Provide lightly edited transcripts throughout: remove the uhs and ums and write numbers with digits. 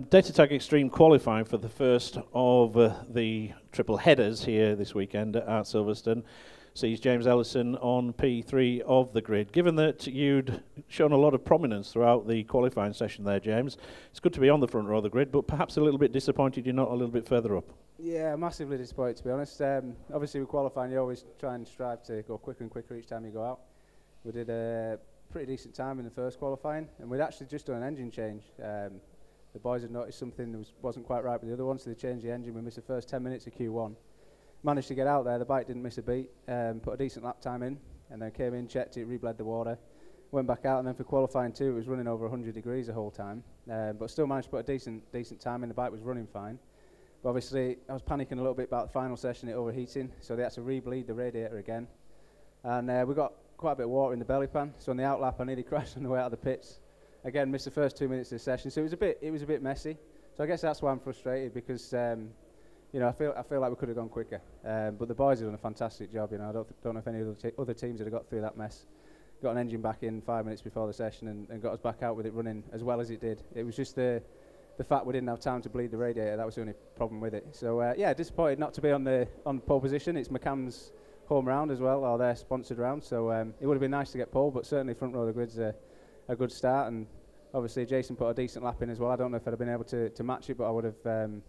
Datatag Extreme qualifying for the first of the triple headers here this weekend at Silverstone sees James Ellison on P3 of the grid. Given that you'd shown a lot of prominence throughout the qualifying session there, James, it's good to be on the front row of the grid, but perhaps a little bit disappointed you're not a little bit further up. Yeah, massively disappointed, to be honest. Obviously with qualifying you always try and strive to go quicker and quicker each time you go out. We did a pretty decent time in the first qualifying, and we'd actually just done an engine change. The boys had noticed something that wasn't quite right with the other one, so they changed the engine. We missed the first 10 minutes of Q1. Managed to get out there, the bike didn't miss a beat, put a decent lap time in, and then came in, checked it, rebled the water, went back out, and then for qualifying 2 it was running over 100 degrees the whole time, but still managed to put a decent time in. The bike was running fine. But obviously I was panicking a little bit about the final session, it overheating, so they had to rebleed the radiator again. And we got quite a bit of water in the belly pan, so on the outlap I nearly crashed on the way out of the pits. Again, missed the first 2 minutes of the session, so it was a bit messy. So I guess that's why I'm frustrated, because you know, I feel like we could have gone quicker. But the boys have done a fantastic job. You know, I don't know if any other teams would have got through that mess. Got an engine back in 5 minutes before the session and got us back out with it running as well as it did. It was just the fact we didn't have time to bleed the radiator. That was the only problem with it. So yeah, disappointed not to be on pole position. It's McCann's home round as well, or their sponsored round. So it would have been nice to get pole, but certainly front row of the grid's a good start. And obviously Jason put a decent lap in as well. I don't know if I'd have been able to match it, but I would have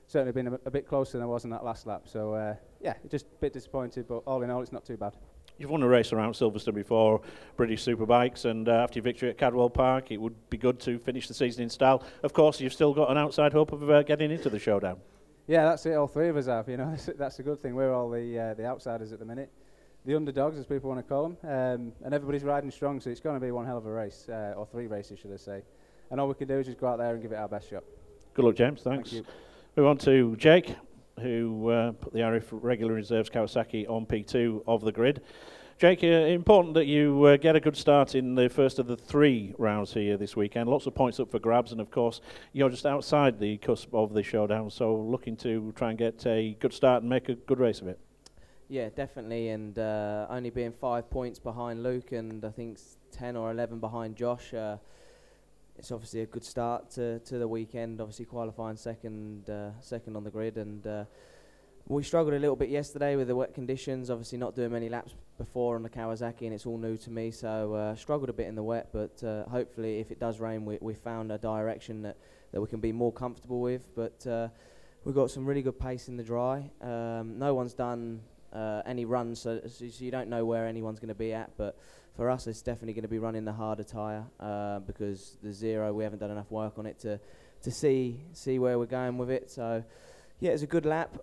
certainly been a bit closer than I was in that last lap. So yeah, just a bit disappointed, but all in all, it's not too bad. You've won a race around Silverstone before, British Superbikes, and after your victory at Cadwell Park, it would be good to finish the season in style. Of course, you've still got an outside hope of getting into the showdown. Yeah, that's it. All three of us have. You know, that's a good thing. We're all the outsiders at the minute, the underdogs, as people want to call them, and everybody's riding strong. So it's going to be one hell of a race, or 3 races, should I say? And all we can do is just go out there and give it our best shot. Good luck, James. Thanks. Thank you. Move on to Jake, who put the RF Regular Reserves Kawasaki on P2 of the grid. Jake, important that you get a good start in the first of the 3 rounds here this weekend. Lots of points up for grabs, and of course you're just outside the cusp of the showdown, so looking to try and get a good start and make a good race of it. Yeah, definitely, and only being 5 points behind Luke, and I think 10 or 11 behind Josh. It's obviously a good start to the weekend. Obviously qualifying second on the grid, and we struggled a little bit yesterday with the wet conditions. Obviously not doing many laps before on the Kawasaki, and it's all new to me, so struggled a bit in the wet. But hopefully, if it does rain, we found a direction that we can be more comfortable with. But we've got some really good pace in the dry. No one's done any runs, so you don't know where anyone's going to be at. But for us, it's definitely going to be running the harder tyre because the zero, we haven't done enough work on it to see where we're going with it. So yeah, it's a good lap.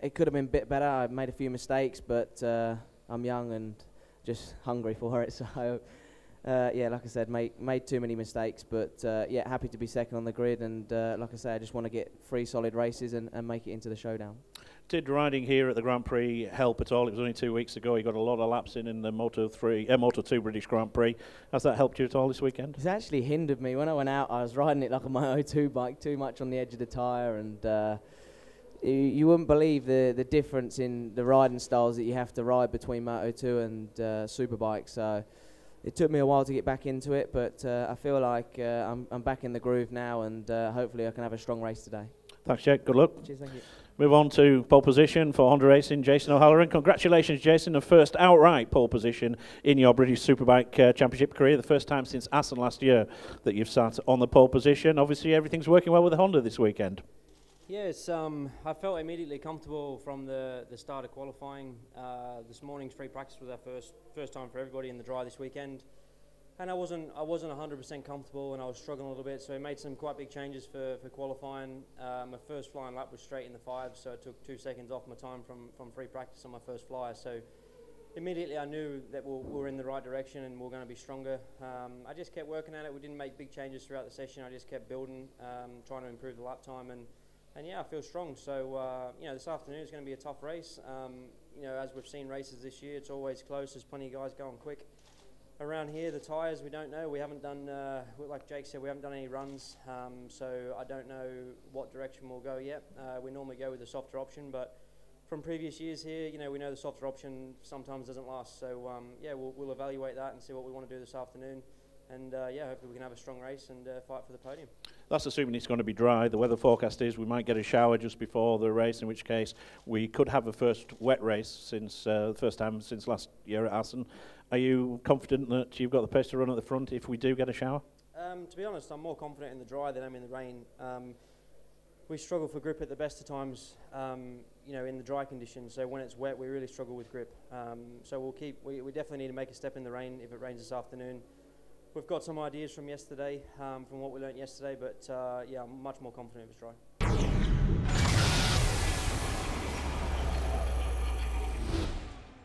It could have been a bit better. I made a few mistakes, but I'm young and just hungry for it. So yeah, like I said, made too many mistakes, but yeah, happy to be second on the grid. And like I say, I just want to get 3 solid races and make it into the showdown. Did riding here at the Grand Prix help at all? It was only 2 weeks ago. You got a lot of laps in the Moto2 British Grand Prix. Has that helped you at all this weekend? It's actually hindered me. When I went out, I was riding it like a Moto2 bike, too much on the edge of the tyre, and you wouldn't believe the difference in the riding styles that you have to ride between Moto2 and Superbike. So it took me a while to get back into it, but I feel like I'm back in the groove now, and hopefully I can have a strong race today. Thanks, Jake. Good luck. Cheers, thank you. Move on to pole position for Honda Racing, Jason O'Halloran. Congratulations, Jason, the first outright pole position in your British Superbike Championship career. The first time since Assen last year that you've sat on the pole position. Obviously, everything's working well with the Honda this weekend. Yes, I felt immediately comfortable from the start of qualifying. This morning's free practice was our first time for everybody in the dry this weekend. And I wasn't 100% comfortable, and I was struggling a little bit, so I made some quite big changes for qualifying. My first flying lap was straight in the 5s, so it took 2 seconds off my time from free practice on my first flyer. So immediately I knew that we were in the right direction and we were going to be stronger. I just kept working at it. We didn't make big changes throughout the session. I just kept building, trying to improve the lap time, and yeah, I feel strong. So you know, this afternoon is going to be a tough race. You know, as we've seen races this year, it's always close. There's plenty of guys going quick. Around here, the tyres, we don't know. We haven't done, like Jake said, we haven't done any runs, so I don't know what direction we'll go yet. We normally go with the softer option, but from previous years here, you know, we know the softer option sometimes doesn't last. So yeah, we'll evaluate that and see what we want to do this afternoon. And yeah, hopefully we can have a strong race and fight for the podium. That's assuming it's going to be dry. The weather forecast is we might get a shower just before the race, in which case we could have a first wet race since the first time since last year at Assen. Are you confident that you've got the pace to run at the front if we do get a shower? To be honest, I'm more confident in the dry than I am in the rain. We struggle for grip at the best of times, you know, in the dry conditions. So when it's wet, we really struggle with grip. So we definitely need to make a step in the rain if it rains this afternoon. We've got some ideas from yesterday, from what we learnt yesterday, but yeah, I'm much more confident if it's dry.